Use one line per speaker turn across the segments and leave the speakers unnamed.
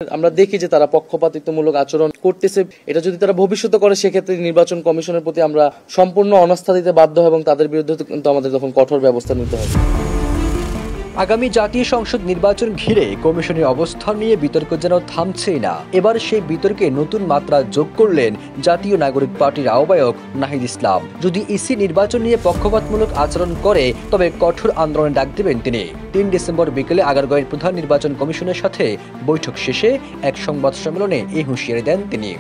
আমরা দেখি যে তারা পক্ষপাতিত্বমূলক আচরণ করতেছে। এটা যদি তারা ভবিষ্যতে করে সেক্ষেত্রে নির্বাচন কমিশনের প্রতি আমরা সম্পূর্ণ অনাস্থা দিতে বাধ্য এবং তাদের বিরুদ্ধে কিন্তু আমাদের তখন কঠোর ব্যবস্থা নিতে হবে।
আগামী জাতীয় সংসদ নির্বাচন ঘিরে কমিশনের অবস্থান নিয়ে বিতর্ক যেন থামছেই না। এবার সেই বিতর্কে নতুন মাত্রা যোগ করলেন জাতীয় নাগরিক পার্টির আহ্বায়ক নাহিদ ইসলাম। যদি ইসি নির্বাচন নিয়ে পক্ষপাতমূলক আচরণ করে তবে কঠোর আন্দোলনে ডাক দেবেন তিনি। ৩ ডিসেম্বর বিকেলে আগারগাঁওয়ের প্রধান নির্বাচন কমিশনের সাথে বৈঠক শেষে এক সংবাদ সম্মেলনে এই হুঁশিয়ারি দেন তিনি।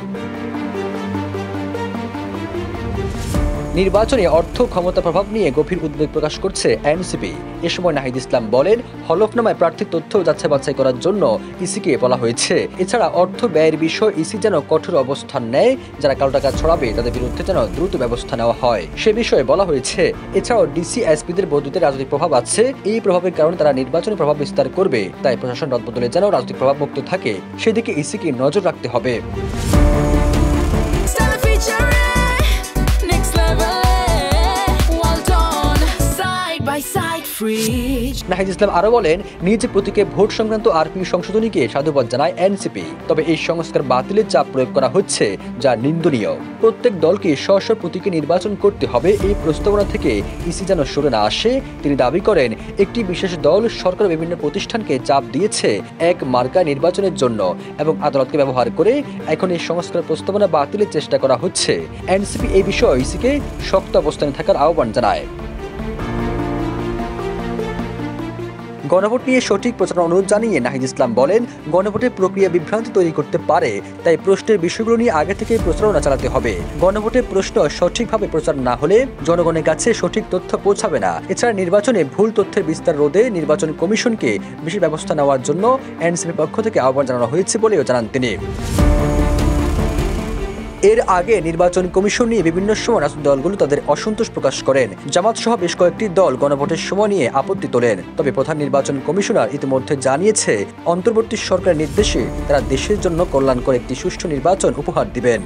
নির্বাচনে অর্থ ক্ষমতা প্রভাব নিয়ে গভীর উদ্বেগ প্রকাশ করছে এনসিপি। এ সময় নাহিদ ইসলাম বলেন, হলফনামায় প্রার্থীর তথ্য যাচাই বাছাই করার জন্য ইসিকে বলা হয়েছে। এছাড়া অর্থ ব্যয়ের বিষয় ইসি যেন কঠোর অবস্থান নেয়, যারা কালো টাকা ছড়াবে তাদের বিরুদ্ধে যেন দ্রুত ব্যবস্থা নেওয়া হয় সে বিষয়ে বলা হয়েছে। এছাড়াও ডিসি এসপিদের বদলিতে রাজনৈতিক প্রভাব আছে, এই প্রভাবের কারণে তারা নির্বাচনে প্রভাব বিস্তার করবে, তাই প্রশাসন রদবদলে যেন রাজনৈতিক প্রভাব মুক্ত থাকে সেদিকে ইসিকে নজর রাখতে হবে। নাহিদ ইসলাম আরো বলেন, নিজ প্রতীকে ভোট সংক্রান্ত আরপি সংশোধনীকে সাধুবাদ জানায় এনসিপি, তবে এই সংস্কার বাতিলের চাপ প্রয়োগ করা হচ্ছে, যা নিন্দনীয়। প্রত্যেক দলকে স্ব স্ব প্রতীকে নির্বাচন করতে হবে, এই প্রস্তাবনা থেকে ইসি যেন সরে না আসে। তিনি দাবি করেন, একটি বিশেষ দল সরকার বিভিন্ন প্রতিষ্ঠানকে চাপ দিয়েছে এক মার্কায় নির্বাচনের জন্য এবং আদালতকে ব্যবহার করে এখন এই সংস্কার প্রস্তাবনা বাতিলের চেষ্টা করা হচ্ছে। এনসিপি এই বিষয়ে ইসিকে শক্ত অবস্থানে থাকার আহ্বান জানায়। গণভোট নিয়ে সঠিক প্রচারণা অনুরোধ জানিয়ে নাহিদ ইসলাম বলেন, গণভোটের প্রক্রিয়া বিভ্রান্তি তৈরি করতে পারে, তাই প্রশ্নের বিষয়গুলো নিয়ে আগে থেকে প্রচারণা চালাতে হবে। গণভোটের প্রশ্ন সঠিকভাবে প্রচার না হলে জনগণের কাছে সঠিক তথ্য পৌঁছাবে না। এছাড়া নির্বাচনে ভুল তথ্যের বিস্তার রোধে নির্বাচন কমিশনকে বিশেষ ব্যবস্থা নেওয়ার জন্য এনসিপির পক্ষ থেকে আহ্বান জানানো হয়েছে বলেও জানান তিনি। এর আগে নির্বাচন কমিশন নিয়ে বিভিন্ন সময় রাজনৈতিক দলগুলো তাদের অসন্তোষ প্রকাশ করেন। জামাত সহ বেশ কয়েকটি দল গণভোটের সময় নিয়ে আপত্তি তোলেন। তবে প্রধান নির্বাচন কমিশনার ইতিমধ্যে জানিয়েছে, অন্তর্বর্তী সরকারের নির্দেশে তারা দেশের জন্য কল্যাণকর একটি সুষ্ঠু নির্বাচন উপহার দিবেন।